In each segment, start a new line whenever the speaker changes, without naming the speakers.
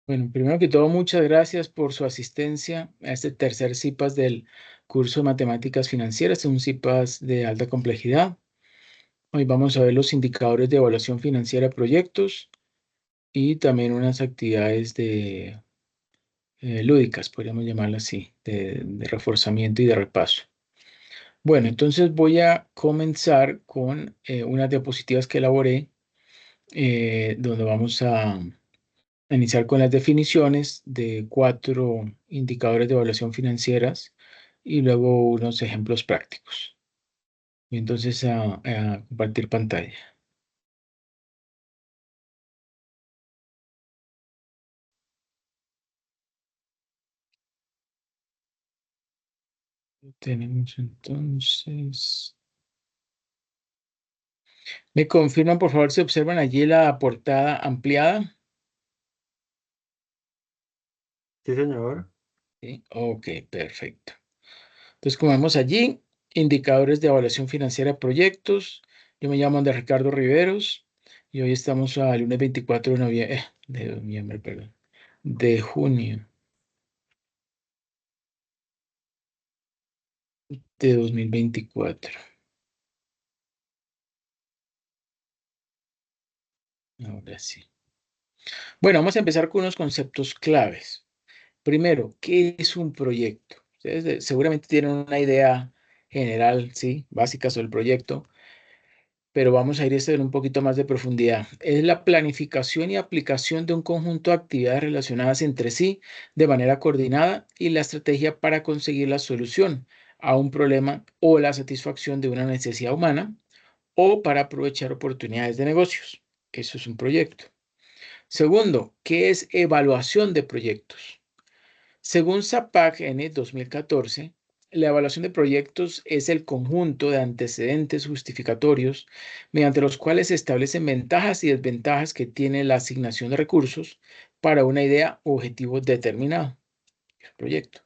Bueno, primero que todo, muchas gracias por su asistencia a este tercer CIPAS del curso de Matemáticas Financieras. Es un CIPAS de alta complejidad. Hoy vamos a ver los indicadores de evaluación financiera de proyectos y también unas actividades de lúdicas, podríamos llamarlas así, de reforzamiento y de repaso. Bueno, entonces voy a comenzar con unas diapositivas que elaboré, donde vamos a iniciar con las definiciones de 4 indicadores de evaluación financieras y luego unos ejemplos prácticos. Y entonces a compartir pantalla. Tenemos entonces. ¿Me confirman, por favor, si observan allí la portada ampliada?
Sí, señor.
Sí. Ok, perfecto. Entonces, como vemos allí, indicadores de evaluación financiera de proyectos. Yo me llamo Andrés Ricardo Riveros y hoy estamos al lunes 24 de noviembre, perdón, de junio de 2024. Ahora sí. Bueno, vamos a empezar con unos conceptos claves. Primero, ¿qué es un proyecto? Ustedes seguramente tienen una idea general, sí, básica sobre el proyecto, pero vamos a ir en un poquito más de profundidad. Es la planificación y aplicación de un conjunto de actividades relacionadas entre sí de manera coordinada y la estrategia para conseguir la solución a un problema o la satisfacción de una necesidad humana o para aprovechar oportunidades de negocios. Eso es un proyecto. Segundo, ¿qué es evaluación de proyectos? Según SAPAC N 2014, la evaluación de proyectos es el conjunto de antecedentes justificatorios mediante los cuales se establecen ventajas y desventajas que tiene la asignación de recursos para una idea o objetivo determinado, el proyecto.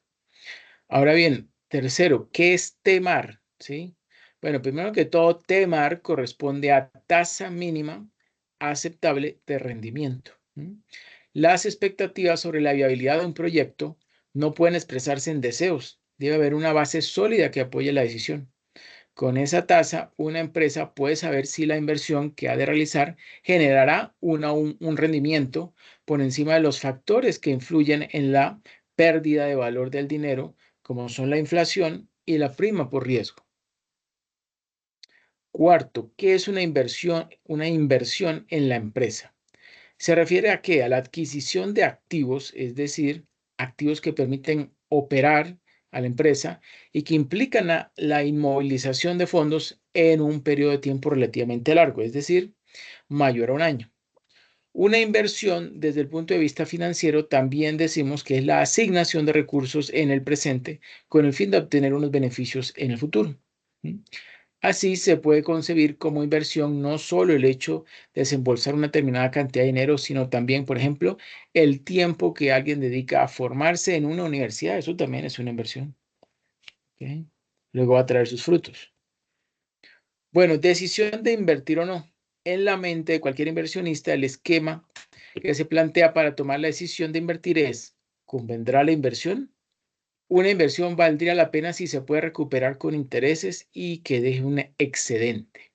Ahora bien, tercero, ¿qué es TEMAR? ¿Sí? Bueno, primero que todo, TEMAR corresponde a tasa mínima aceptable de rendimiento. Las expectativas sobre la viabilidad de un proyecto no pueden expresarse en deseos. Debe haber una base sólida que apoye la decisión. Con esa tasa, una empresa puede saber si la inversión que ha de realizar generará un rendimiento por encima de los factores que influyen en la pérdida de valor del dinero, como son la inflación y la prima por riesgo. Cuarto, ¿qué es una inversión? Una inversión en la empresa. ¿Se refiere a qué? A la adquisición de activos, es decir, activos que permiten operar a la empresa y que implican la inmovilización de fondos en un periodo de tiempo relativamente largo, es decir, mayor a un año. Una inversión desde el punto de vista financiero también decimos que es la asignación de recursos en el presente con el fin de obtener unos beneficios en el futuro. Así se puede concebir como inversión no solo el hecho de desembolsar una determinada cantidad de dinero, sino también, por ejemplo, el tiempo que alguien dedica a formarse en una universidad. Eso también es una inversión. ¿Ok? Luego va a traer sus frutos. Bueno, decisión de invertir o no. En la mente de cualquier inversionista, el esquema que se plantea para tomar la decisión de invertir es: ¿convendrá la inversión? Una inversión valdría la pena si se puede recuperar con intereses y que deje un excedente.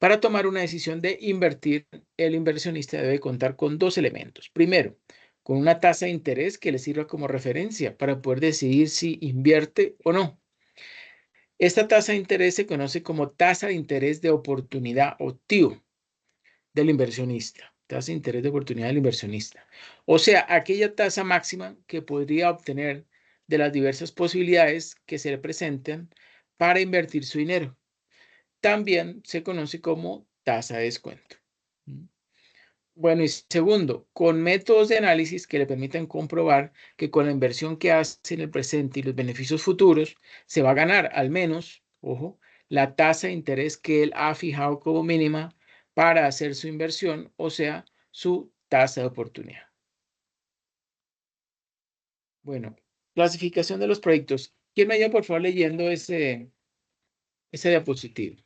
Para tomar una decisión de invertir, el inversionista debe contar con 2 elementos. Primero, con una tasa de interés que le sirva como referencia para poder decidir si invierte o no. Esta tasa de interés se conoce como tasa de interés de oportunidad o TIO del inversionista. Tasa de interés de oportunidad del inversionista. O sea, aquella tasa máxima que podría obtener de las diversas posibilidades que se le presentan para invertir su dinero. También se conoce como tasa de descuento. Bueno, y segundo, con métodos de análisis que le permitan comprobar que con la inversión que hace en el presente y los beneficios futuros, se va a ganar al menos, ojo, la tasa de interés que él ha fijado como mínima para hacer su inversión, o sea, su tasa de oportunidad. Bueno, clasificación de los proyectos. ¿Quién me ayuda, por favor, leyendo ese diapositivo?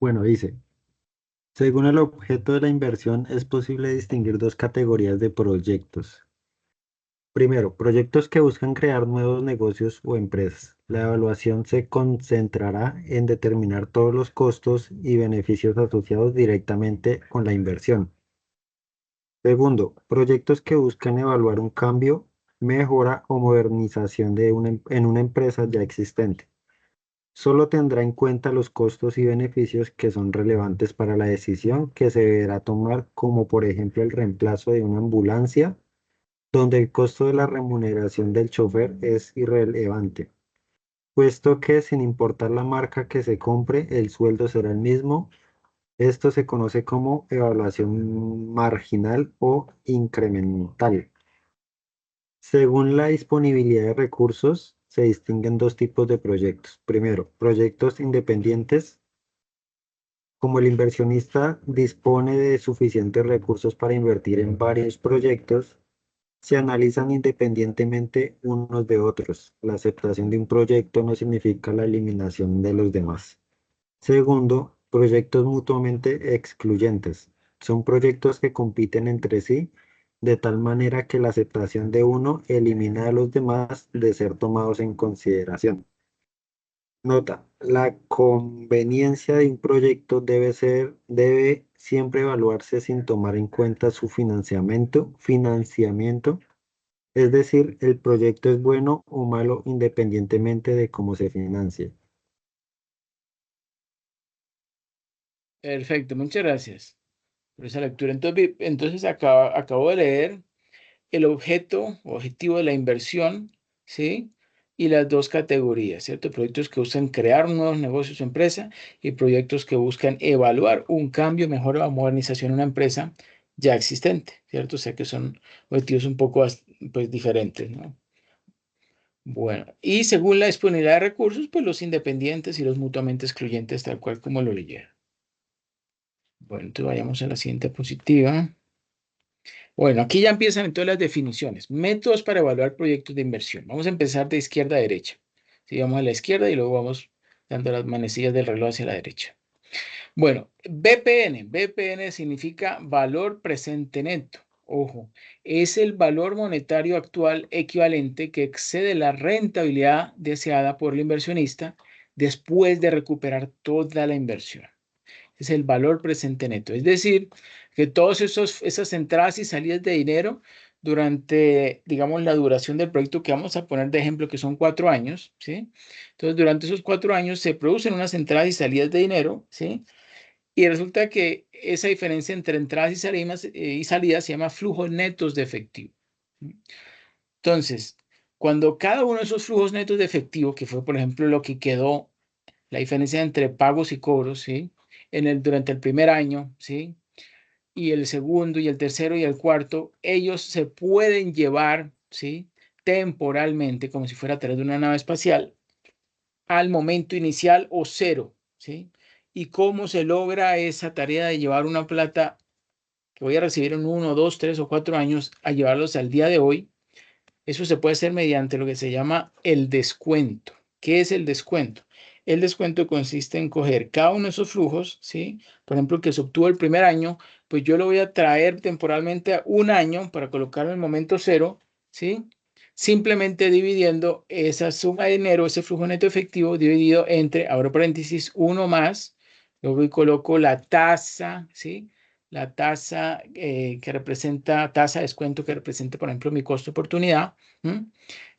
Bueno, dice, según el objeto de la inversión, es posible distinguir dos categorías de proyectos. Primero, proyectos que buscan crear nuevos negocios o empresas. La evaluación se concentrará en determinar todos los costos y beneficios asociados directamente con la inversión. Segundo, proyectos que buscan evaluar un cambio, mejora o modernización en una empresa ya existente. Solo tendrá en cuenta los costos y beneficios que son relevantes para la decisión que se deberá tomar, como por ejemplo el reemplazo de una ambulancia, donde el costo de la remuneración del chofer es irrelevante, puesto que sin importar la marca que se compre, el sueldo será el mismo. Esto se conoce como evaluación marginal o incremental. Según la disponibilidad de recursos, se distinguen dos tipos de proyectos. Primero, proyectos independientes. Como el inversionista dispone de suficientes recursos para invertir en varios proyectos, se analizan independientemente unos de otros. La aceptación de un proyecto no significa la eliminación de los demás. Segundo, proyectos mutuamente excluyentes. Son proyectos que compiten entre sí de tal manera que la aceptación de uno elimina a los demás de ser tomados en consideración. Nota, la conveniencia de un proyecto debe siempre evaluarse sin tomar en cuenta su financiamiento, es decir, el proyecto es bueno o malo independientemente de cómo se financie.
Perfecto, muchas gracias por esa lectura. Entonces acabo de leer el objetivo de la inversión, ¿sí? Y las dos categorías, ¿cierto? Proyectos que buscan crear nuevos negocios o empresa y proyectos que buscan evaluar un cambio, mejora o modernización en una empresa ya existente, ¿cierto? O sea que son objetivos un poco pues, diferentes, ¿no? Bueno, y según la disponibilidad de recursos, pues los independientes y los mutuamente excluyentes, tal cual como lo leyeron. Bueno, entonces vayamos a la siguiente diapositiva. Bueno, aquí ya empiezan entonces las definiciones. Métodos para evaluar proyectos de inversión. Vamos a empezar de izquierda a derecha. Si vamos a la izquierda y luego vamos dando las manecillas del reloj hacia la derecha. Bueno, BPN. BPN significa valor presente neto. Ojo, es el valor monetario actual equivalente que excede la rentabilidad deseada por el inversionista después de recuperar toda la inversión. Es el valor presente neto. Es decir, que todas esas entradas y salidas de dinero durante, digamos, la duración del proyecto que vamos a poner de ejemplo, que son 4 años, ¿sí? Entonces, durante esos 4 años se producen unas entradas y salidas de dinero, ¿sí? Y resulta que esa diferencia entre entradas y salidas se llama flujos netos de efectivo. Entonces, cuando cada uno de esos flujos netos de efectivo, que fue, por ejemplo, lo que quedó la diferencia entre pagos y cobros, ¿sí? Durante el primer año, ¿sí? Y el segundo y el tercero y el cuarto, ellos se pueden llevar, ¿sí? Temporalmente, como si fuera a través de una nave espacial, al momento inicial o cero, ¿sí? ¿Y cómo se logra esa tarea de llevar una plata que voy a recibir en 1, 2, 3 o 4 años a llevarlos al día de hoy? Eso se puede hacer mediante lo que se llama el descuento. ¿Qué es el descuento? El descuento consiste en coger cada uno de esos flujos, ¿sí? Por ejemplo, que se obtuvo el primer año, pues yo lo voy a traer temporalmente a un año para colocarlo en el momento cero, ¿sí? Simplemente dividiendo esa suma de dinero, ese flujo neto efectivo, dividido entre, abro paréntesis, uno más, luego y coloco la tasa, ¿sí? La tasa que representa, tasa de descuento que representa, por ejemplo, mi costo de oportunidad.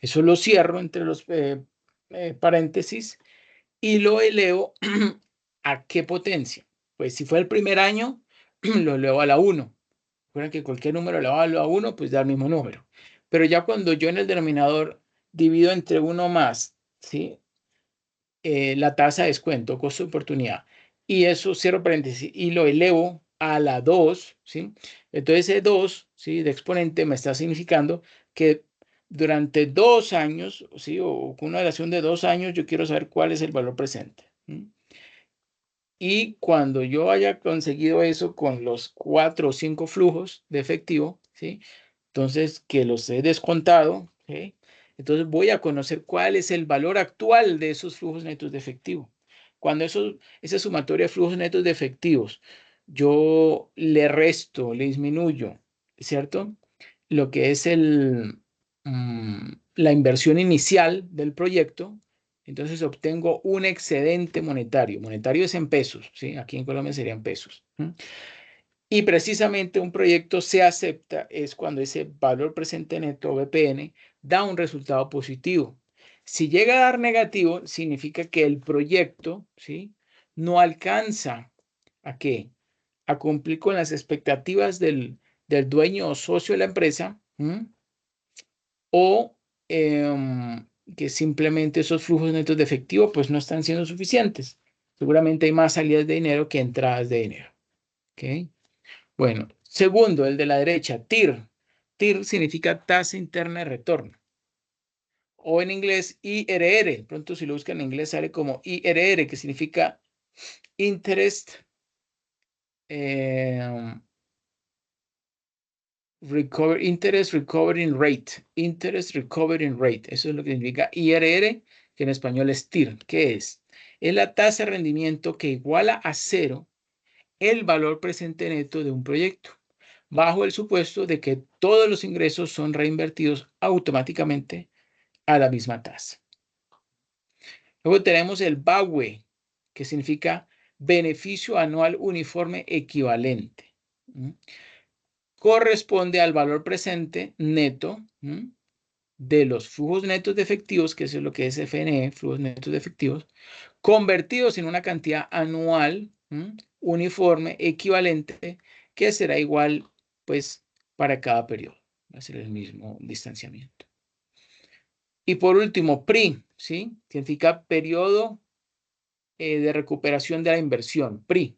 Eso lo cierro entre los paréntesis y lo elevo ¿a qué potencia? Pues si fue el primer año, lo elevo a la 1. Recuerden que cualquier número elevado a 1, pues da el mismo número. Pero ya cuando yo en el denominador divido entre uno más, ¿sí? La tasa de descuento, costo de oportunidad, y eso cierro paréntesis y lo elevo a la 2, ¿sí? Entonces ese 2, ¿sí? De exponente me está significando que durante 2 años, ¿sí? O con una duración de 2 años, yo quiero saber cuál es el valor presente. ¿Sí? Y cuando yo haya conseguido eso con los 4 o 5 flujos de efectivo, ¿sí? Entonces, que los he descontado, ¿sí? Entonces voy a conocer cuál es el valor actual de esos flujos netos de efectivo. Cuando esa sumatoria de flujos netos de efectivos, yo le resto, le disminuyo, ¿cierto? Lo que es la inversión inicial del proyecto, entonces obtengo un excedente monetario. Monetario es en pesos, ¿sí? Aquí en Colombia serían pesos. Y precisamente un proyecto se acepta es cuando ese valor presente neto, VPN, da un resultado positivo. Si llega a dar negativo, significa que el proyecto, ¿sí?, no alcanza ¿a qué? A cumplir con las expectativas del dueño o socio de la empresa, o que simplemente esos flujos netos de efectivo pues no están siendo suficientes. Seguramente hay más salidas de dinero que entradas de dinero. ¿Ok? Bueno, segundo, el de la derecha, TIR. TIR significa tasa interna de retorno. O en inglés, IRR. Pronto si lo buscan en inglés sale como IRR, que significa Interest Interest Recovering Rate. Interest Recovering Rate. Eso es lo que significa IRR, que en español es TIR. ¿Qué es? Es la tasa de rendimiento que iguala a cero el valor presente neto de un proyecto, bajo el supuesto de que todos los ingresos son reinvertidos automáticamente a la misma tasa. Luego tenemos el BAUE, que significa beneficio anual uniforme equivalente. Corresponde al valor presente neto de los flujos netos de efectivos, que eso es lo que es FNE, flujos netos de efectivos, convertidos en una cantidad anual uniforme equivalente que será igual pues para cada periodo. Va a ser el mismo distanciamiento. Y por último, PRI, ¿sí? Significa periodo de recuperación de la inversión, PRI.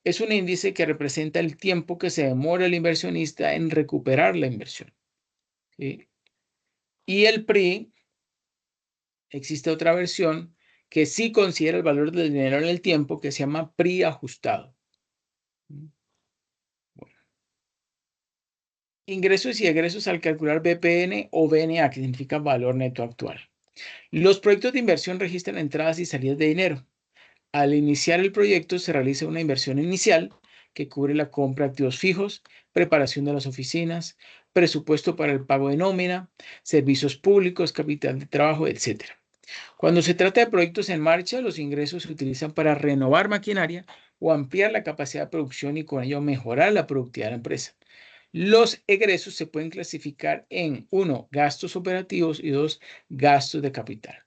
Es un índice que representa el tiempo que se demora el inversionista en recuperar la inversión. ¿Sí? Y el PRI, existe otra versión que sí considera el valor del dinero en el tiempo, que se llama PRI ajustado. Bueno. Ingresos y egresos al calcular BPN o BNA, que significa valor neto actual. Los proyectos de inversión registran entradas y salidas de dinero. Al iniciar el proyecto se realiza una inversión inicial que cubre la compra de activos fijos, preparación de las oficinas, presupuesto para el pago de nómina, servicios públicos, capital de trabajo, etc. Cuando se trata de proyectos en marcha, los ingresos se utilizan para renovar maquinaria o ampliar la capacidad de producción y con ello mejorar la productividad de la empresa. Los egresos se pueden clasificar en 1, gastos operativos y 2, gastos de capital.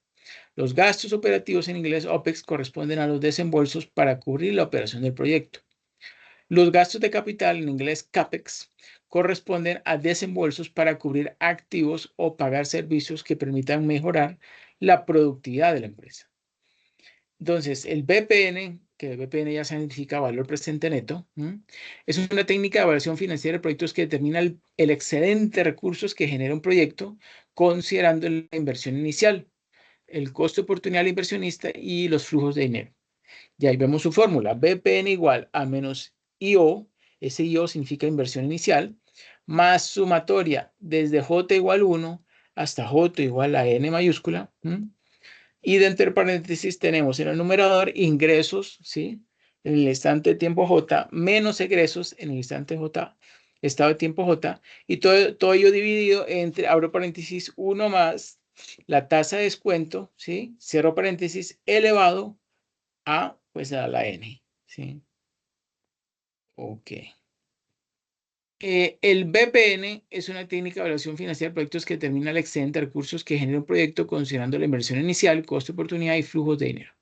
Los gastos operativos en inglés OPEX corresponden a los desembolsos para cubrir la operación del proyecto. Los gastos de capital en inglés CAPEX corresponden a desembolsos para cubrir activos o pagar servicios que permitan mejorar la productividad de la empresa. Entonces, el BPN, que el BPN ya significa valor presente neto, es una técnica de evaluación financiera de proyectos que determina el excedente de recursos que genera un proyecto considerando la inversión inicial, el costo de oportunidad del inversionista y los flujos de dinero. Y ahí vemos su fórmula, BPN igual a menos IO, ese IO significa inversión inicial, más sumatoria desde J igual 1 hasta J igual a N mayúscula, y dentro de paréntesis tenemos en el numerador ingresos, ¿sí?, en el instante de tiempo J, menos egresos en el instante J, estado de tiempo J, y todo ello dividido entre, abro paréntesis, 1 más la tasa de descuento, ¿sí?, cierro paréntesis, elevado a, pues, a la N, ¿sí? Ok. El BPN es una técnica de evaluación financiera de proyectos que determina el excedente de recursos que genera un proyecto considerando la inversión inicial, costo de oportunidad y flujos de dinero.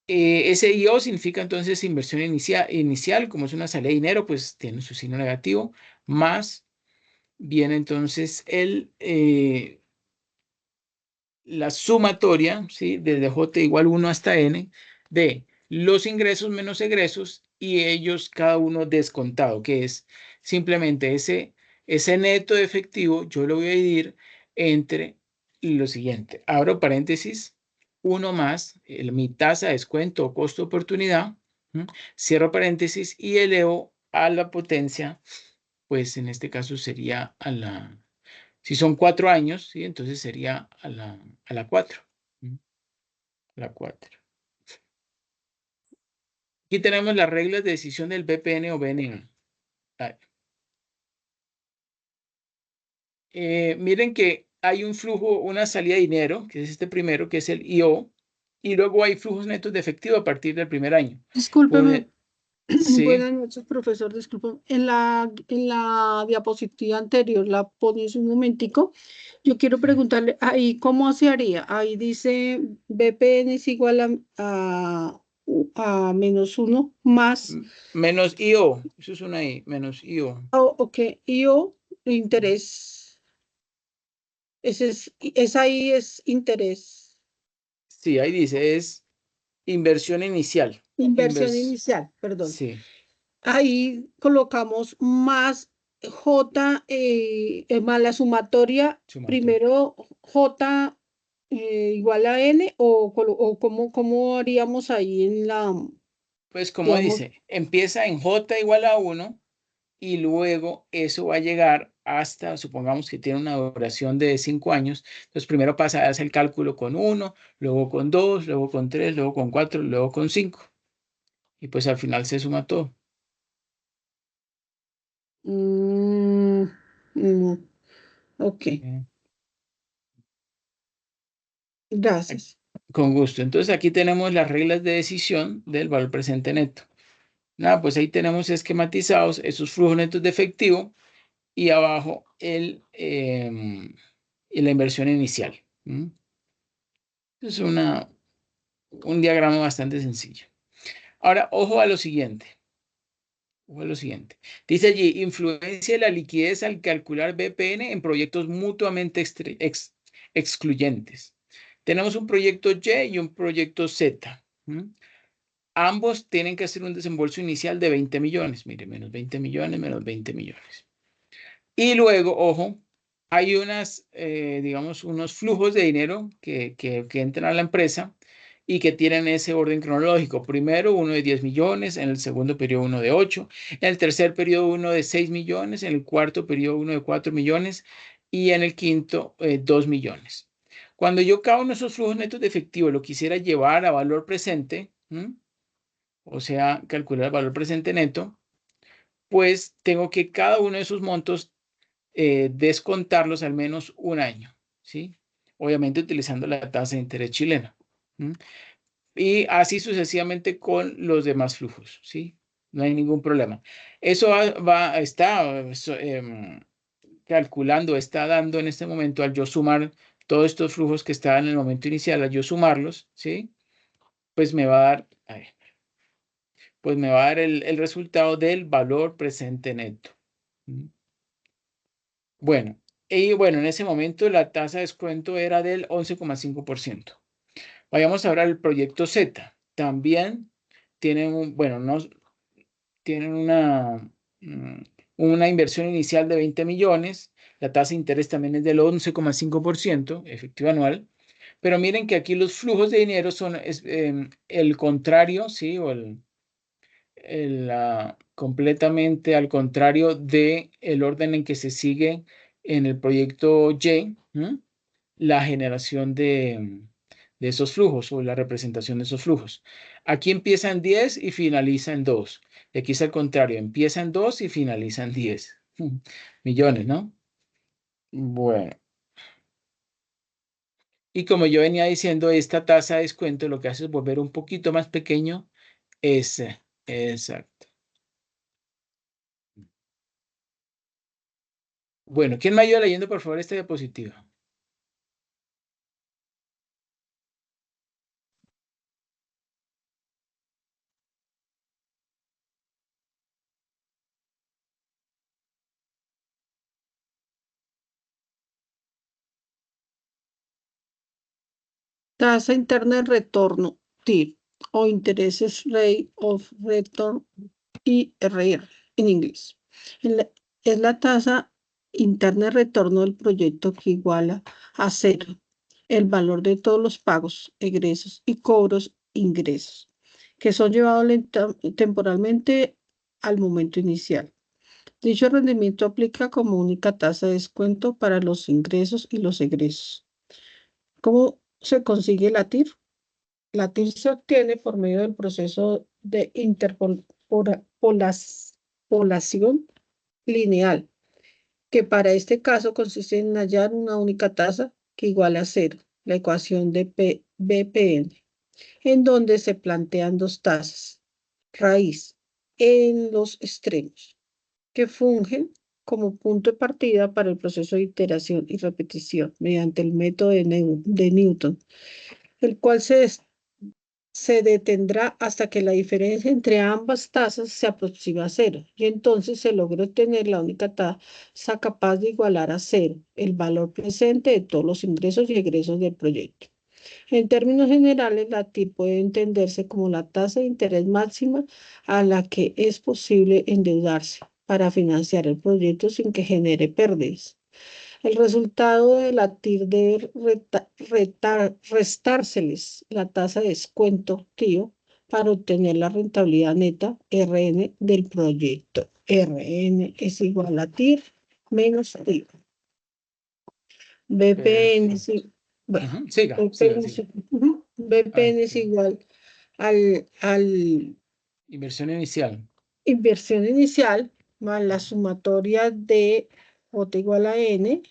Ese IO significa entonces inversión inicial, como es una salida de dinero, pues tiene su signo negativo, más viene entonces la sumatoria, ¿sí?, desde J igual 1 hasta N, de los ingresos menos egresos y ellos cada uno descontado, que es simplemente ese neto de efectivo, yo lo voy a dividir entre lo siguiente. Abro paréntesis, 1 más mi tasa de descuento o costo de oportunidad, cierro paréntesis y elevo a la potencia, pues en este caso sería a la... Si son 4 años, ¿sí?, entonces sería a la 4. La 4. Aquí tenemos las reglas de decisión del BPN o BNA. Miren que hay un flujo, una salida de dinero, que es este primero, que es el IO, y luego hay flujos netos de efectivo a partir del primer año.
Discúlpeme.
Sí.
Buenas noches, profesor. Disculpe. En la diapositiva anterior, la pones un momentico. Yo quiero preguntarle ahí, ¿cómo se haría? Ahí dice BPN es igual a -1 más.
Menos IO. Eso es una I, menos IO.
Oh, ok. IO, interés. Ahí es interés.
Sí, ahí dice, es inversión inicial.
Inversión inicial, perdón.
Sí.
Ahí colocamos más J, más la sumatoria, primero J igual a N, o cómo haríamos ahí en la,
Pues como
digamos,
dice, empieza en J igual a 1 y luego eso va a llegar hasta, supongamos que tiene una duración de 5 años, entonces primero pasa a hacer el cálculo con 1, luego con 2, luego con 3, luego con 4, luego con 5. Y pues al final se suma todo.
ok,
¿Eh?
gracias.
Con gusto. Entonces aquí tenemos las reglas de decisión del valor presente neto. Nada, pues ahí tenemos esquematizados esos flujos netos de efectivo y abajo la inversión inicial. Es un diagrama bastante sencillo. Ahora, ojo a lo siguiente. Ojo a lo siguiente. Dice allí, influencia de la liquidez al calcular BPN en proyectos mutuamente excluyentes. Tenemos un proyecto Y y un proyecto Z. Ambos tienen que hacer un desembolso inicial de 20 millones. Mire, menos 20 millones, menos 20 millones. Y luego, ojo, hay digamos, unos flujos de dinero que entran a la empresa y que tienen ese orden cronológico. Primero, uno de 10 millones, en el segundo periodo uno de 8, en el tercer periodo uno de 6 millones, en el cuarto periodo uno de 4 millones y en el quinto 2 millones. Cuando yo cada uno de esos flujos netos de efectivo lo quisiera llevar a valor presente, o sea, calcular el valor presente neto, pues tengo que cada uno de esos montos descontarlos al menos un año, ¿sí? Obviamente utilizando la tasa de interés chilena. Y así sucesivamente con los demás flujos, ¿sí? No hay ningún problema. Eso está calculando, está dando en este momento al yo sumar todos estos flujos que estaban en el momento inicial, al yo sumarlos, ¿sí? Pues me va a dar, pues me va a dar el resultado del valor presente neto. Bueno, en ese momento la tasa de descuento era del 11,5%. Vayamos ahora al proyecto Z. También tienen, tienen una inversión inicial de 20 millones. La tasa de interés también es del 11,5%, efectivo anual. Pero miren que aquí los flujos de dinero son el contrario, ¿sí? O completamente al contrario del orden en que se sigue en el proyecto Y, la generación de esos flujos o la representación de esos flujos. Aquí empieza en 10 y finaliza en 2. Y aquí es al contrario, empieza en 2 y finaliza en 10 millones, ¿no? Bueno. Y como yo venía diciendo, esta tasa de descuento lo que hace es volver un poquito más pequeño ese. Exacto. Bueno, ¿quién me ayuda leyendo, por favor, esta diapositiva?
Tasa interna de retorno, TIR, o intereses rate of return, IRR, en inglés. Es la tasa interna de retorno del proyecto que iguala a cero el valor de todos los pagos, egresos y cobros ingresos, que son llevados temporalmente al momento inicial. Dicho rendimiento aplica como única tasa de descuento para los ingresos y los egresos. ¿Cómo se consigue la TIR? La TIR se obtiene por medio del proceso de interpolación lineal, que para este caso consiste en hallar una única tasa que iguale a cero, la ecuación de BPN, en donde se plantean dos tasas, raíz, en los extremos, que fungen como punto de partida para el proceso de iteración y repetición mediante el método de Newton, el cual se detendrá hasta que la diferencia entre ambas tasas se aproxima a cero, y entonces se logra obtener la única tasa capaz de igualar a cero el valor presente de todos los ingresos y egresos del proyecto. En términos generales, la TIR puede entenderse como la tasa de interés máxima a la que es posible endeudarse para financiar el proyecto sin que genere pérdidas. El resultado de la TIR debe restárseles la tasa de descuento TIO para obtener la rentabilidad neta RN del proyecto. RN es igual a TIR menos TIO. BPN es,
Perfecto.
bueno,
Siga,
BPN
siga.
BPN es
Ok.
igual al
Inversión inicial.
inversión inicial más la sumatoria de J igual a N,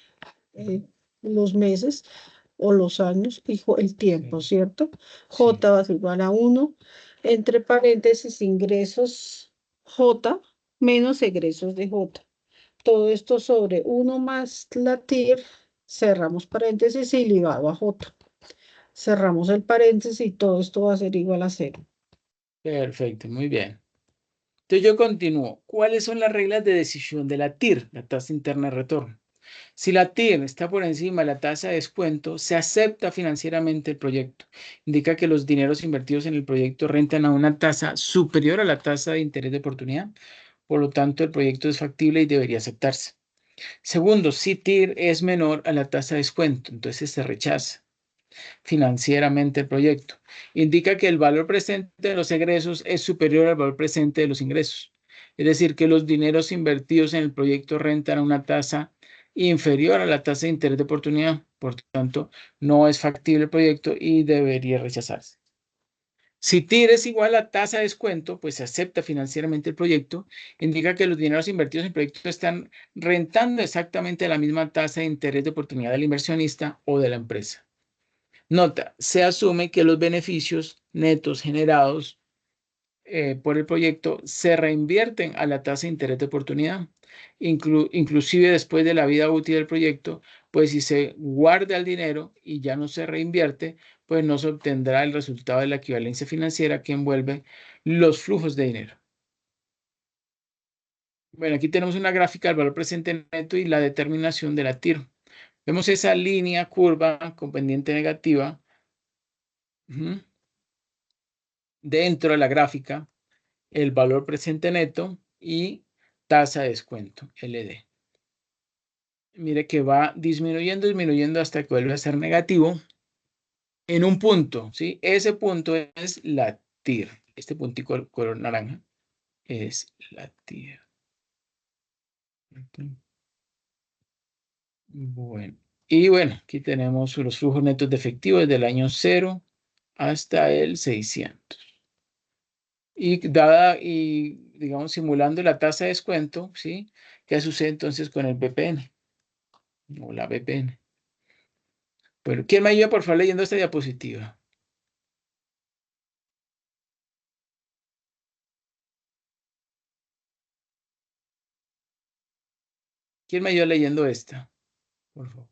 los meses o los años y el tiempo,
Sí,
¿cierto?
sí.
J va a ser igual a 1, entre paréntesis, ingresos J menos egresos de J. Todo esto sobre 1 más la TIR, cerramos paréntesis y ligado a J. Cerramos el paréntesis y todo esto va a ser igual a 0.
Perfecto, muy bien. Entonces yo continúo. ¿Cuáles son las reglas de decisión de la TIR, la tasa interna de retorno? Si la TIR está por encima de la tasa de descuento, se acepta financieramente el proyecto. Indica que los dineros invertidos en el proyecto rentan a una tasa superior a la tasa de interés de oportunidad. Por lo tanto, el proyecto es factible y debería aceptarse. Segundo, si TIR es menor a la tasa de descuento, entonces se rechaza financieramente el proyecto. Indica que el valor presente de los egresos es superior al valor presente de los ingresos. Es decir, que los dineros invertidos en el proyecto rentan a una tasa inferior a la tasa de interés de oportunidad. Por tanto, no es factible el proyecto y debería rechazarse. Si TIR es igual a tasa de descuento, pues se acepta financieramente el proyecto. Indica que los dineros invertidos en el proyecto están rentando exactamente la misma tasa de interés de oportunidad del inversionista o de la empresa. Nota, se asume que los beneficios netos generados por el proyecto se reinvierten a la tasa de interés de oportunidad, inclusive después de la vida útil del proyecto, pues si se guarda el dinero y ya no se reinvierte, pues no se obtendrá el resultado de la equivalencia financiera que envuelve los flujos de dinero. Bueno, aquí tenemos una gráfica del valor presente neto y la determinación de la TIR. Vemos esa línea curva con pendiente negativa. Dentro de la gráfica, el valor presente neto y tasa de descuento, LD. Mire que va disminuyendo hasta que vuelve a ser negativo en un punto, ¿sí? Ese punto es la TIR. Este puntico color naranja es la TIR. Bueno, y bueno, aquí tenemos los flujos netos de efectivo desde el año 0 hasta el 600. Y digamos, simulando la tasa de descuento, ¿sí? ¿Qué sucede entonces con el BPN o la BPN? Bueno, ¿quién me ayuda por favor leyendo esta diapositiva? ¿Quién me ayuda leyendo esta? Por favor.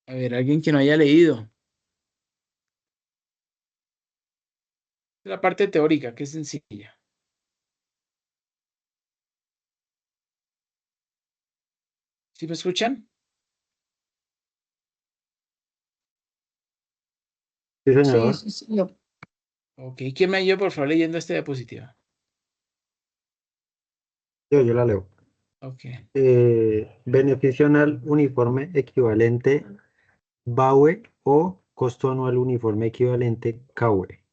A ver, alguien que no haya leído. La parte teórica, que es sencilla. ¿Sí me escuchan?
Sí,
Sí,
señor.
sí, sí. Yo.
Ok, ¿quién me ayuda por favor leyendo esta diapositiva?
Yo la leo.
Ok.
Beneficio anual uniforme equivalente BAUE o costo anual uniforme equivalente CAUE.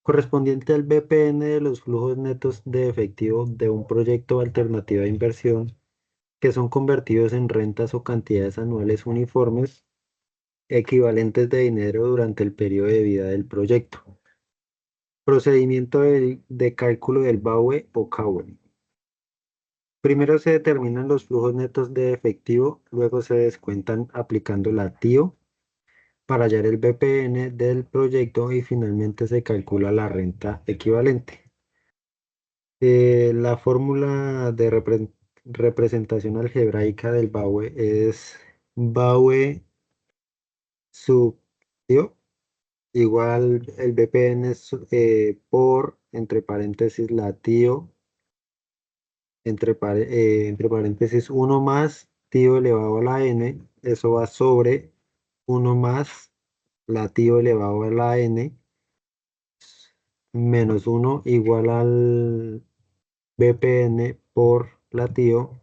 Correspondiente al BPN de los flujos netos de efectivo de un proyecto o alternativa de inversión que son convertidos en rentas o cantidades anuales uniformes equivalentes de dinero durante el periodo de vida del proyecto. Procedimiento de cálculo del BAUE o CAUE. Primero se determinan los flujos netos de efectivo, luego se descuentan aplicando la TIO para hallar el BPN del proyecto y finalmente se calcula la renta equivalente. La fórmula de representación algebraica del BAUE es BAUE sub TIO igual el BPN por, entre paréntesis, la TIO, entre paréntesis 1 más TIO elevado a la n, eso va sobre 1 más la TIO elevado a la n, menos 1 igual al BPN por la TIO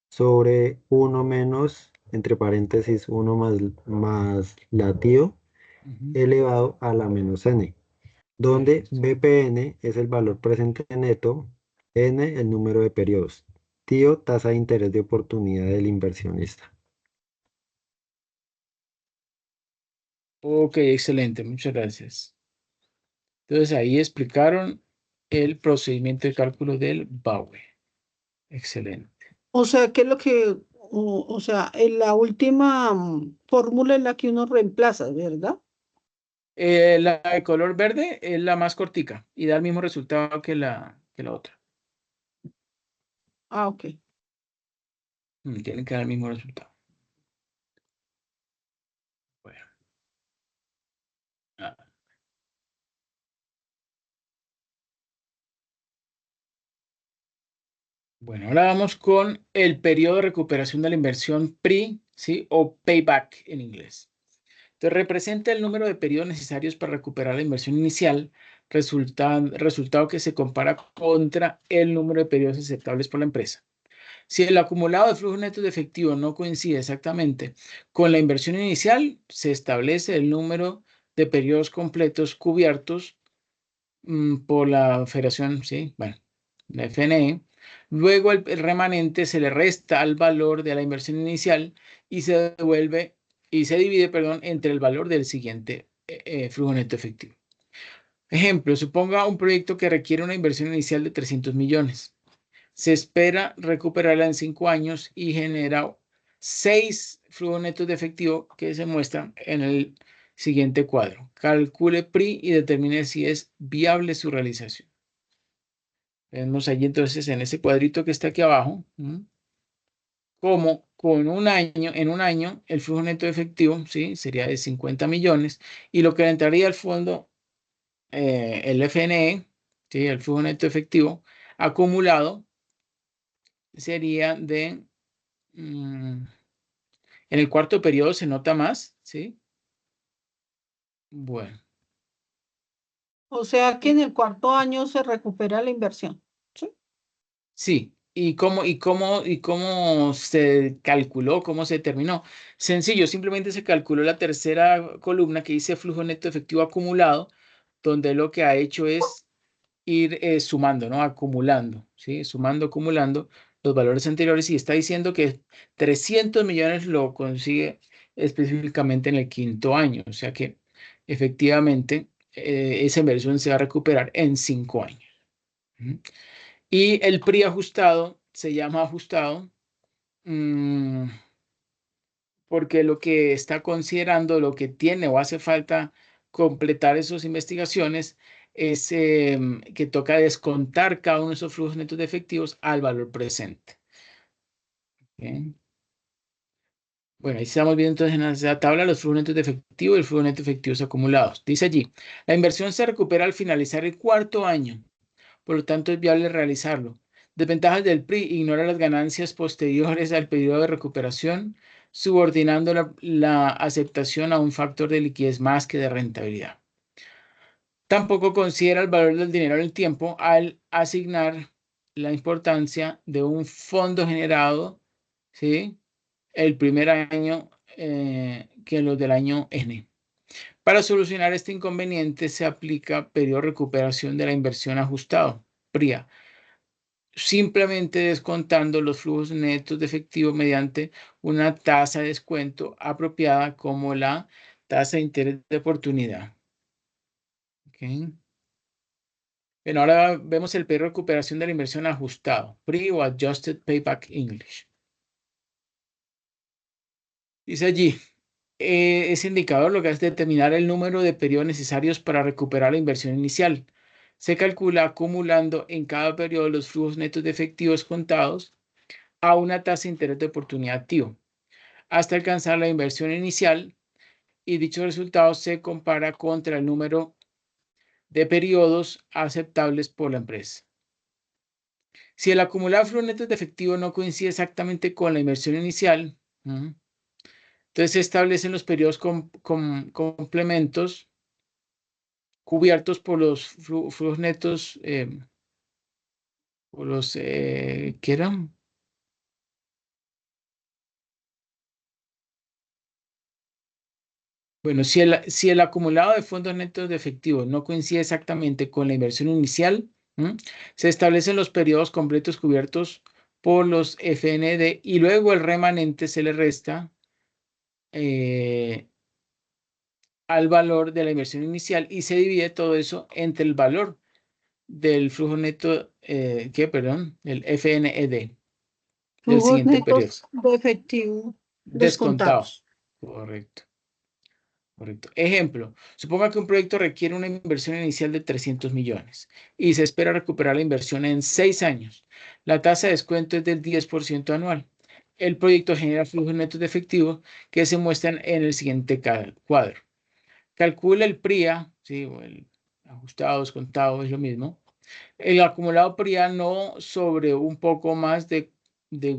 sobre 1 menos, entre paréntesis, 1 más la TIO
Ujú.
elevado a la menos n, donde
Listo.
BPN es el valor presente neto, n el número de periodos, TIO tasa de interés de oportunidad del inversionista.
Ok, excelente, muchas gracias. Entonces ahí explicaron el procedimiento de cálculo del BAUE. Excelente.
O sea, ¿qué es lo que, o sea, en la última fórmula en la que uno reemplaza, ¿verdad?
La de color verde es la más cortica y da el mismo resultado que la otra.
Ah, ok.
Tienen que dar el mismo resultado. Bueno, ah, bueno, ahora vamos con el periodo de recuperación de la inversión PRI, ¿sí? O payback en inglés. Entonces, representa el número de periodos necesarios para recuperar la inversión inicial, resultado que se compara contra el número de periodos aceptables por la empresa. Si el acumulado de flujos netos de efectivo no coincide exactamente con la inversión inicial, se establece el número de periodos completos cubiertos por la federación, sí, bueno, la FNE. Luego el remanente se le resta al valor de la inversión inicial y se devuelve y se divide, perdón, entre el valor del siguiente flujo neto efectivo. Ejemplo, suponga un proyecto que requiere una inversión inicial de 300 millones. Se espera recuperarla en 5 años y genera 6 flujos netos de efectivo que se muestran en el siguiente cuadro. Calcule PRI y determine si es viable su realización. Vemos allí entonces en ese cuadrito que está aquí abajo, como en un año, el flujo neto de efectivo, ¿sí? Sería de 50 millones y lo que le entraría al fondo, el FNE, ¿sí? El flujo neto efectivo acumulado sería de... en el cuarto periodo se nota más, ¿sí? Bueno,
O sea que en el cuarto año se recupera la inversión. ¿Sí?
sí. ¿Y cómo se calculó? ¿Cómo se determinó? Sencillo, simplemente se calculó la tercera columna que dice flujo neto efectivo acumulado, donde lo que ha hecho es ir sumando, ¿no? Acumulando, ¿sí? Sumando, acumulando los valores anteriores y está diciendo que 300 millones lo consigue específicamente en el quinto año, o sea que efectivamente esa inversión se va a recuperar en 5 años. ¿Mm? Y el PRI ajustado se llama ajustado mm, porque lo que está considerando, lo que tiene o hace falta completar esas investigaciones es que toca descontar cada uno de esos flujos netos de efectivos al valor presente. ¿Ok? Bueno, ahí estamos viendo entonces en esa tabla los flujos netos de efectivo y el flujo neto de efectivos acumulados. Dice allí, la inversión se recupera al finalizar el cuarto año, por lo tanto es viable realizarlo. Desventajas del PRI: ignora las ganancias posteriores al periodo de recuperación, subordinando la aceptación a un factor de liquidez más que de rentabilidad. Tampoco considera el valor del dinero en el tiempo al asignar la importancia de un fondo generado, ¿sí? El primer año que los del año N. Para solucionar este inconveniente se aplica periodo de recuperación de la inversión ajustado, PRIA, simplemente descontando los flujos netos de efectivo mediante una tasa de descuento apropiada como la tasa de interés de oportunidad. ¿Ok? Bueno, ahora vemos el periodo de recuperación de la inversión ajustado, Pre o Adjusted Payback English. Dice allí, ese indicador lo que hace es determinar el número de periodos necesarios para recuperar la inversión inicial. Se calcula acumulando en cada periodo los flujos netos de efectivos contados a una tasa de interés de oportunidad activo, hasta alcanzar la inversión inicial, y dicho resultado se compara contra el número de periodos aceptables por la empresa. Si el acumulado de flujos netos de efectivo no coincide exactamente con la inversión inicial, entonces se establecen los periodos complementos cubiertos por los flujos netos, por los, ¿qué eran? Bueno, si el acumulado de fondos netos de efectivo no coincide exactamente con la inversión inicial, se establecen los periodos completos cubiertos por los FND y luego el remanente se le resta al valor de la inversión inicial y se divide todo eso entre el valor del flujo neto, el FNED del
Flujos
siguiente periodo.
netos de efectivo
Descontado.
descontados.
Correcto. Correcto. Ejemplo, suponga que un proyecto requiere una inversión inicial de 300 millones y se espera recuperar la inversión en 6 años. La tasa de descuento es del 10% anual. El proyecto genera flujos netos de efectivo que se muestran en el siguiente cuadro. Calcula el PRIA, ¿sí? O el ajustado, descontado, es lo mismo. El acumulado PRIA no sobre un poco más de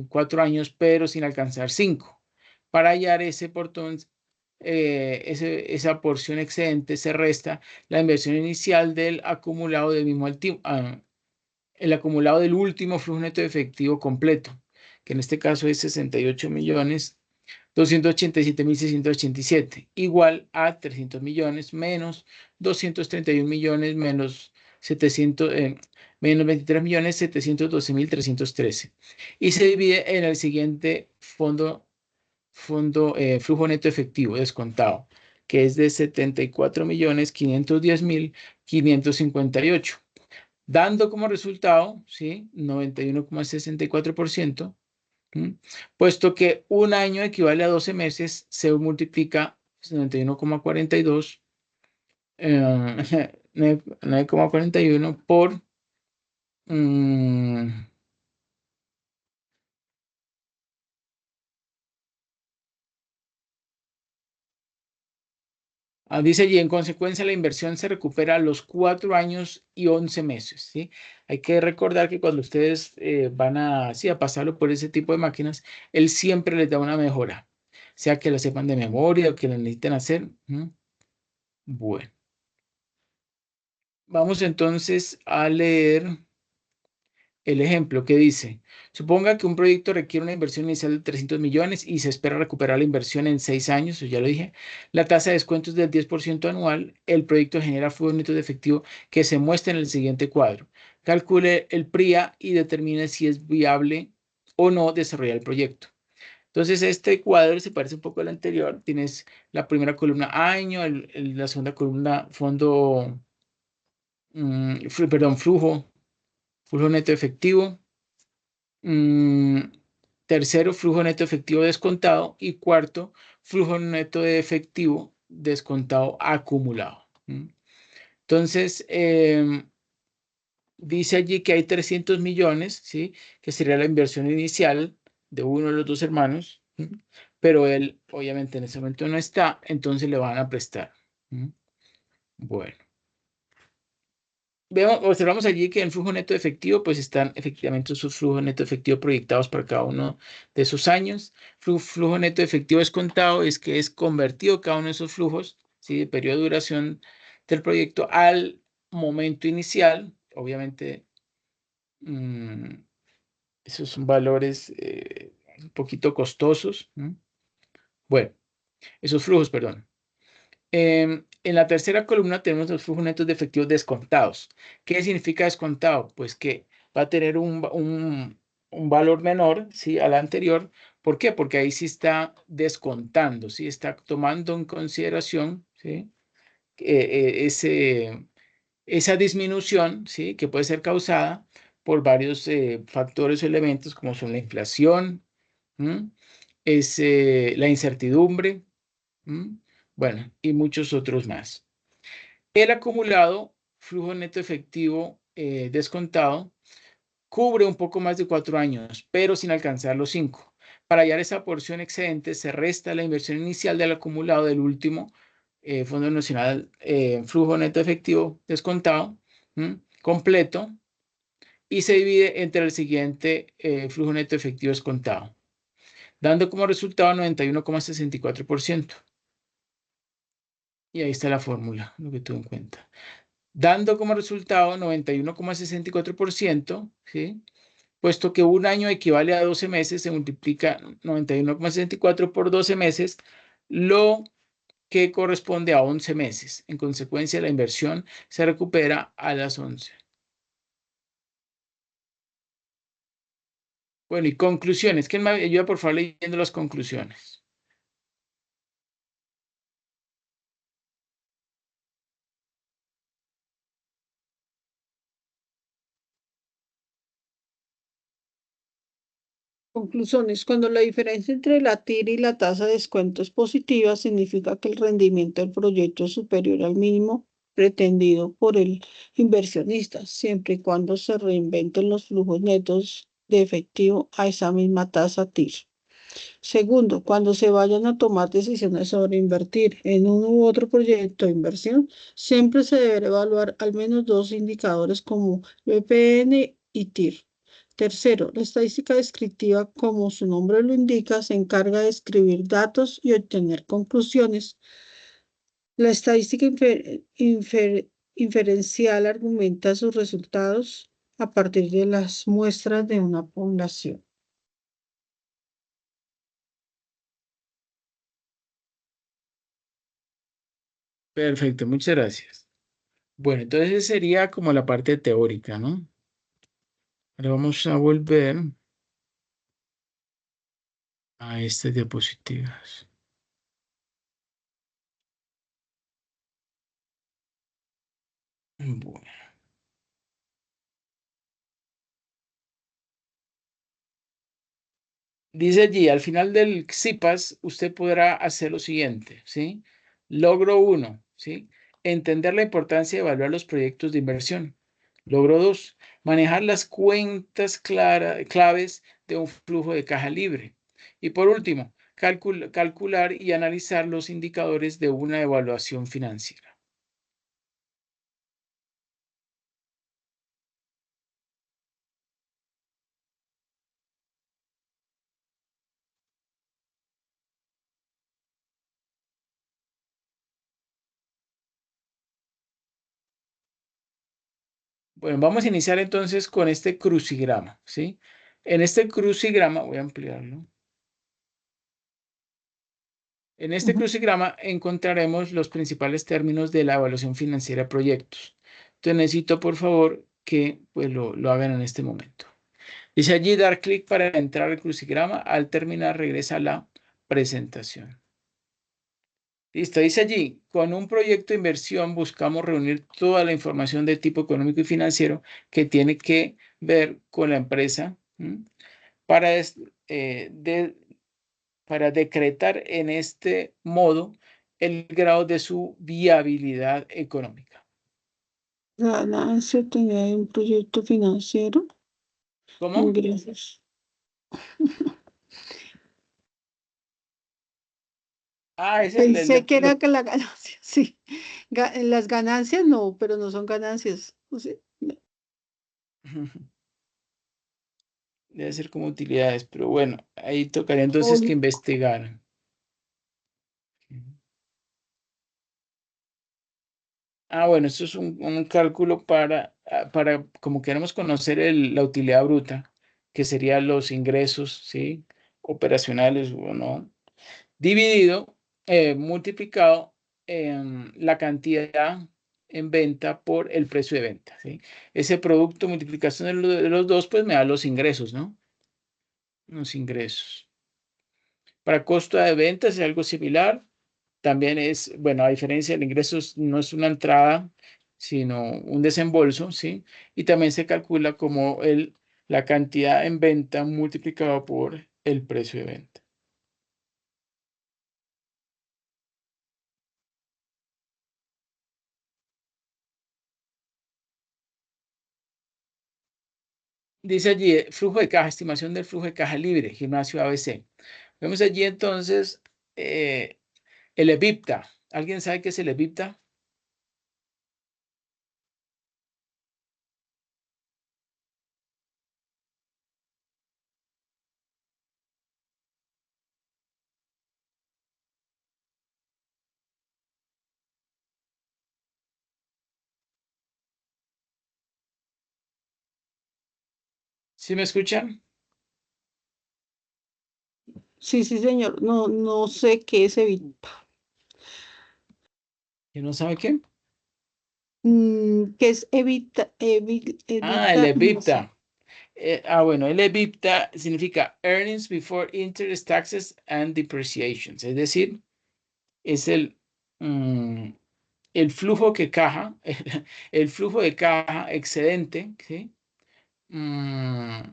4 años, pero sin alcanzar 5. Para hallar ese portón, esa porción excedente se resta la inversión inicial del acumulado del mismo el acumulado del último flujo neto de efectivo completo, que en este caso es 68.287.687, igual a 300 millones menos 231 millones menos 700, menos 23.712.313. Y se divide en el siguiente flujo neto efectivo descontado, que es de 74.510.558, dando como resultado, ¿sí? 91,64%, puesto que un año equivale a 12 meses, se multiplica 91,42, 9,41 por dice allí, en consecuencia, la inversión se recupera a los 4 años y 11 meses, ¿sí? Hay que recordar que cuando ustedes van a pasarlo por ese tipo de máquinas, él siempre les da una mejora, sea que la sepan de memoria o que la necesiten hacer. Bueno, vamos entonces a leer el ejemplo que dice, suponga que un proyecto requiere una inversión inicial de 300 millones y se espera recuperar la inversión en 6 años, eso ya lo dije. La tasa de descuento es del 10% anual. El proyecto genera flujos netos de efectivo que se muestra en el siguiente cuadro. Calcule el PRIA y determine si es viable o no desarrollar el proyecto. Entonces, este cuadro se parece un poco al anterior. Tienes la primera columna año, la segunda columna fondo, flujo neto efectivo. Tercero, flujo neto efectivo descontado. Y cuarto, flujo neto de efectivo descontado acumulado. Entonces, dice allí que hay 300 millones, ¿sí? Que sería la inversión inicial de uno de los dos hermanos, pero él obviamente en ese momento no está, entonces le van a prestar. Bueno. Observamos allí que en el flujo neto de efectivo, pues están efectivamente sus flujos neto de efectivo proyectados para cada uno de esos años. Flujo neto de efectivo descontado es que es convertido cada uno de esos flujos, ¿sí? De periodo de duración del proyecto al momento inicial. Obviamente, esos son valores un poquito costosos. Bueno, esos flujos, perdón. En la tercera columna tenemos los flujos netos de efectivos descontados. ¿Qué significa descontado? Pues que va a tener un valor menor, ¿sí? Al anterior. ¿Por qué? Porque ahí sí está descontando, ¿sí? Está tomando en consideración, ¿sí? Esa disminución, ¿sí? Que puede ser causada por varios factores o elementos como son la inflación, ¿m? La incertidumbre, ¿m? Bueno, y muchos otros más. El acumulado, flujo neto efectivo descontado, cubre un poco más de 4 años, pero sin alcanzar los 5. Para hallar esa porción excedente, se resta la inversión inicial del acumulado del último Fondo Nacional Flujo Neto Efectivo Descontado, completo, y se divide entre el siguiente Flujo Neto Efectivo Descontado, dando como resultado 91,64%. Y ahí está la fórmula, lo que tuve en cuenta. Dando como resultado 91,64%, ¿sí? Puesto que un año equivale a 12 meses, se multiplica 91,64 por 12 meses, lo que corresponde a 11 meses. En consecuencia, la inversión se recupera a las 11. Bueno, y conclusiones. ¿Quién me ayuda, por favor, leyendo las conclusiones?
Conclusiones. Cuando la diferencia entre la TIR y la tasa de descuento es positiva, significa que el rendimiento del proyecto es superior al mínimo pretendido por el inversionista, siempre y cuando se reinventen los flujos netos de efectivo a esa misma tasa TIR. Segundo, cuando se vayan a tomar decisiones sobre invertir en uno u otro proyecto de inversión, siempre se deberá evaluar al menos dos indicadores como BPN y TIR. Tercero, la estadística descriptiva, como su nombre lo indica, se encarga de escribir datos y obtener conclusiones. La estadística inferencial argumenta sus resultados a partir de las muestras de una población.
Perfecto, muchas gracias. Bueno, entonces esa sería como la parte teórica, ¿no? Ahora vamos a volver a estas diapositivas. Bueno. Dice allí, al final del CIPAS, usted podrá hacer lo siguiente, ¿sí? Logro 1, ¿sí? Entender la importancia de evaluar los proyectos de inversión. Logro 2, manejar las cuentas claves de un flujo de caja libre. Y por último, calcular y analizar los indicadores de una evaluación financiera. Bueno, vamos a iniciar entonces con este crucigrama, ¿sí? En este crucigrama, voy a ampliarlo. En este crucigrama encontraremos los principales términos de la evaluación financiera de proyectos. Entonces necesito, por favor, que pues, lo hagan en este momento. Dice allí dar clic para entrar al crucigrama. Al terminar, regresa a la presentación. Listo, dice allí, con un proyecto de inversión buscamos reunir toda la información de tipo económico y financiero que tiene que ver con la empresa para para decretar en este modo el grado de su viabilidad económica.
Ganancia, tenía un proyecto financiero,
¿Cómo?
ingresos.
Ah, es
Pensé que era que la ganancia, sí. Las ganancias no, pero no son ganancias. O sea,
debe ser como utilidades, pero bueno, ahí tocaría entonces que investigar. Ah, bueno, esto es un cálculo para, como queremos conocer la utilidad bruta, que serían los ingresos, ¿sí? Operacionales o no, dividido, multiplicado en la cantidad en venta por el precio de venta, ¿sí? Ese producto, multiplicación de los dos, pues me da los ingresos, ¿no? Los ingresos. Para costo de ventas es algo similar. También es, bueno, a diferencia del ingreso, no es una entrada, sino un desembolso, ¿sí? Y también se calcula como la cantidad en venta multiplicado por el precio de venta. Dice allí, flujo de caja, estimación del flujo de caja libre, gimnasio ABC. Vemos allí entonces el EBITDA. ¿Alguien sabe qué es el EBITDA? ¿Sí me escuchan?
Sí, sí, señor. No, no sé qué es evita.
¿Y no sabe qué?
¿Qué es
Ah, el
evita? No sé.
EBITDA. Bueno, el EBITDA significa Earnings Before Interest, Taxes and Depreciations. Es decir, es mm, el flujo que caja, el flujo de caja excedente, ¿sí? Mm,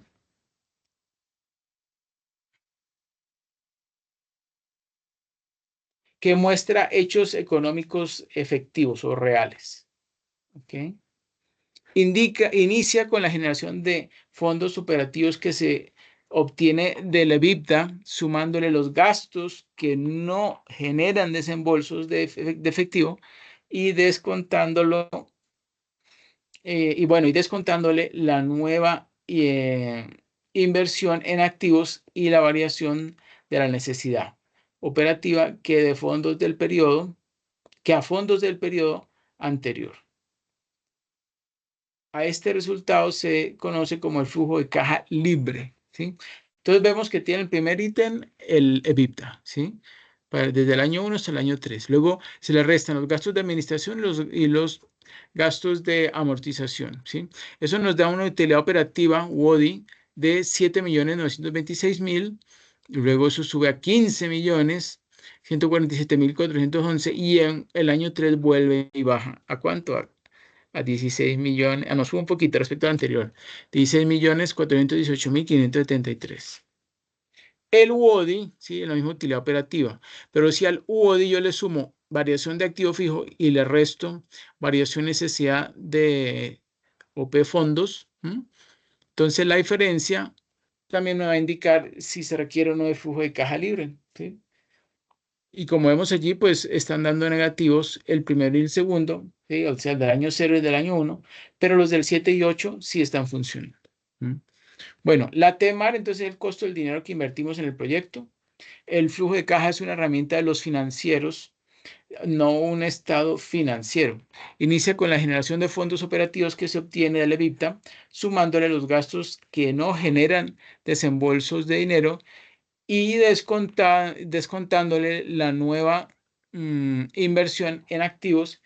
que muestra hechos económicos efectivos o reales. ¿Ok? Inicia con la generación de fondos operativos que se obtiene del EBITDA, sumándole los gastos que no generan desembolsos de efectivo y descontándolo, y descontándole la nueva inversión en activos y la variación de la necesidad operativa que a fondos del periodo anterior. A este resultado se conoce como el flujo de caja libre, ¿sí? Entonces vemos que tiene el primer ítem, el EBITDA, ¿sí? Desde el año 1 hasta el año 3. Luego se le restan los gastos de administración y los gastos de amortización, ¿sí? Eso nos da una utilidad operativa, WODI, de 7.926.000. Luego eso sube a 15.147.411 y en el año 3 vuelve y baja. ¿A cuánto? A 16 millones, nos sube un poquito respecto al anterior, 16.418.573. El UODI, sí, es la misma utilidad operativa, pero si al UODI yo le sumo variación de activo fijo y le resto variación necesidad de OP fondos, entonces la diferencia también me va a indicar si se requiere o no de flujo de caja libre, ¿sí? Y como vemos allí, pues están dando negativos el primero y el segundo, ¿sí? O sea, el del año 0 y del año 1, pero los del 7 y 8 sí están funcionando. Bueno, la TEMAR, entonces, es el costo del dinero que invertimos en el proyecto. El flujo de caja es una herramienta de los financieros, no un estado financiero. Inicia con la generación de fondos operativos que se obtiene del EBITDA, sumándole los gastos que no generan desembolsos de dinero y descontándole la nueva inversión en activos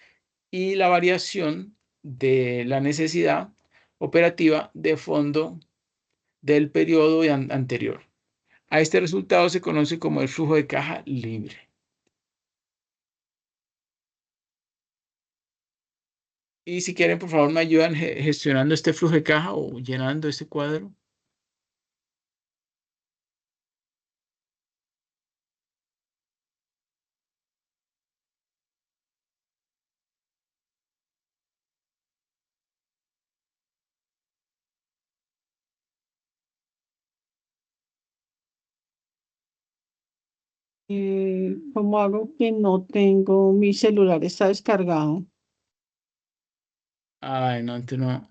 y la variación de la necesidad operativa de fondo del periodo anterior. A este resultado se conoce como el flujo de caja libre. Y si quieren, por favor, me ayudan gestionando este flujo de caja o llenando este cuadro.
¿Cómo hago que no tengo mi celular? Está descargado.
Ay, no, entonces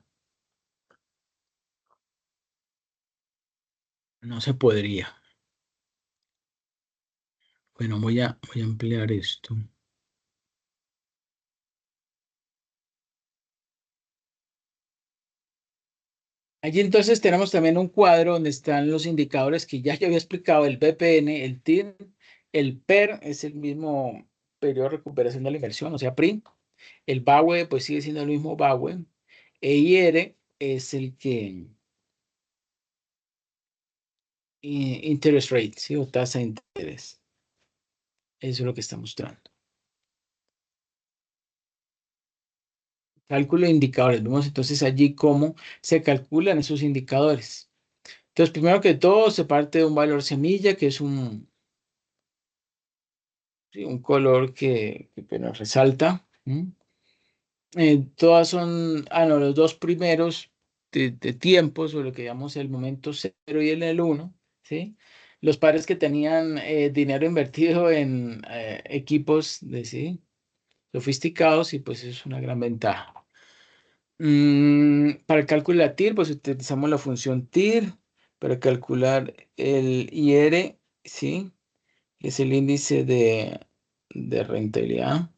no se podría. Bueno, voy a ampliar esto. Allí entonces tenemos también un cuadro donde están los indicadores que ya yo había explicado, el BPN, el TIN, el PER, es el mismo periodo de recuperación de la inversión, o sea, PRI, El BAWE pues sigue siendo el mismo BAWE. EIR es el que interest rate, ¿sí? O tasa de interés. Eso es lo que está mostrando. Cálculo de indicadores. Vemos entonces allí cómo se calculan esos indicadores. Entonces, primero que todo, se parte de un valor semilla, que es un color que nos resalta. Todas son, no, los dos primeros de tiempos, o lo que llamamos el momento cero y el 1, ¿sí? Los padres que tenían dinero invertido en equipos ¿sí? sofisticados, y pues es una gran ventaja. Para el cálculo de la TIR, pues utilizamos la función TIR para calcular el IR, ¿sí? Es el índice de rentabilidad.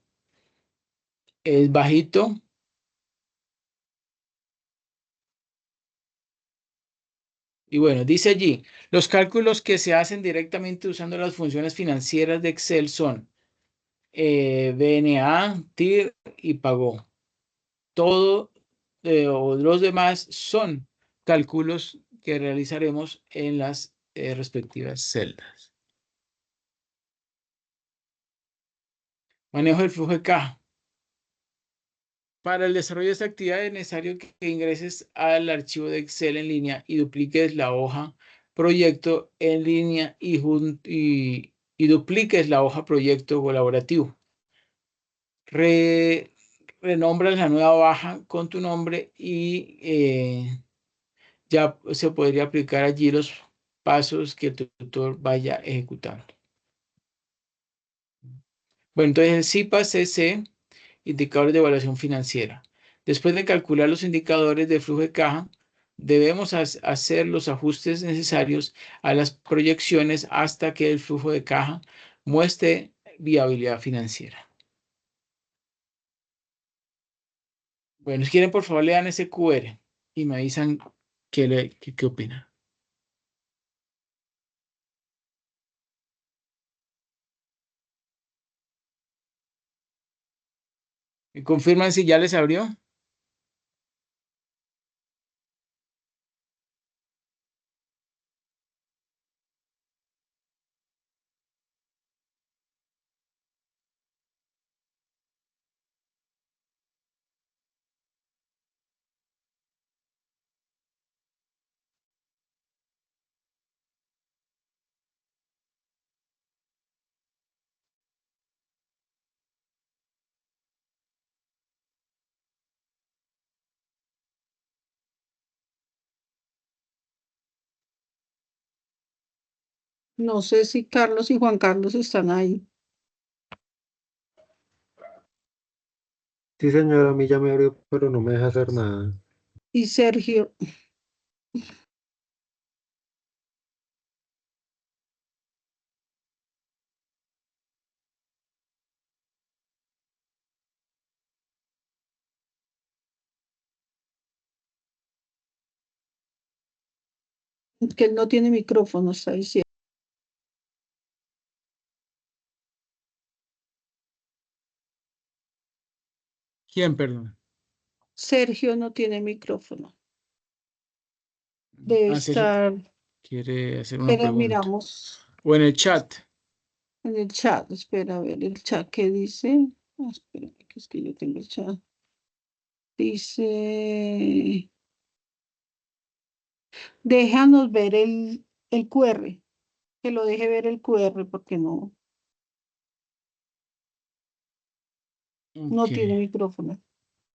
Es bajito. Y bueno, dice allí, los cálculos que se hacen directamente usando las funciones financieras de Excel son BNA, TIR y PAGO. Todo o los demás son cálculos que realizaremos en las respectivas celdas. Manejo del flujo de caja. Para el desarrollo de esta actividad es necesario que ingreses al archivo de Excel en línea y dupliques la hoja proyecto en línea y dupliques la hoja proyecto colaborativo. Renombras la nueva hoja con tu nombre y ya se podría aplicar allí los pasos que tu tutor vaya ejecutando. Bueno, entonces el CIPA-CC, indicadores de evaluación financiera. Después de calcular los indicadores de flujo de caja, debemos hacer los ajustes necesarios a las proyecciones hasta que el flujo de caja muestre viabilidad financiera. Bueno, si quieren, por favor, lean ese QR y me avisan qué opinan. ¿Me confirman si ya les abrió?
No sé si Carlos y Juan Carlos están ahí.
Sí, señora, a mí ya me abrió, pero no me deja hacer nada.
Y Sergio, que él no tiene micrófono, está diciendo.
¿Quién, perdón?
Sergio no tiene micrófono. Debe
Sergio
estar,
quiere hacer una
pero
pregunta.
miramos
O en el chat.
en el chat. Espera a ver el chat que dice. Espera, que es que yo tengo el chat. Dice, déjanos ver el QR. Que lo deje ver el QR porque no
Ok.
tiene micrófono.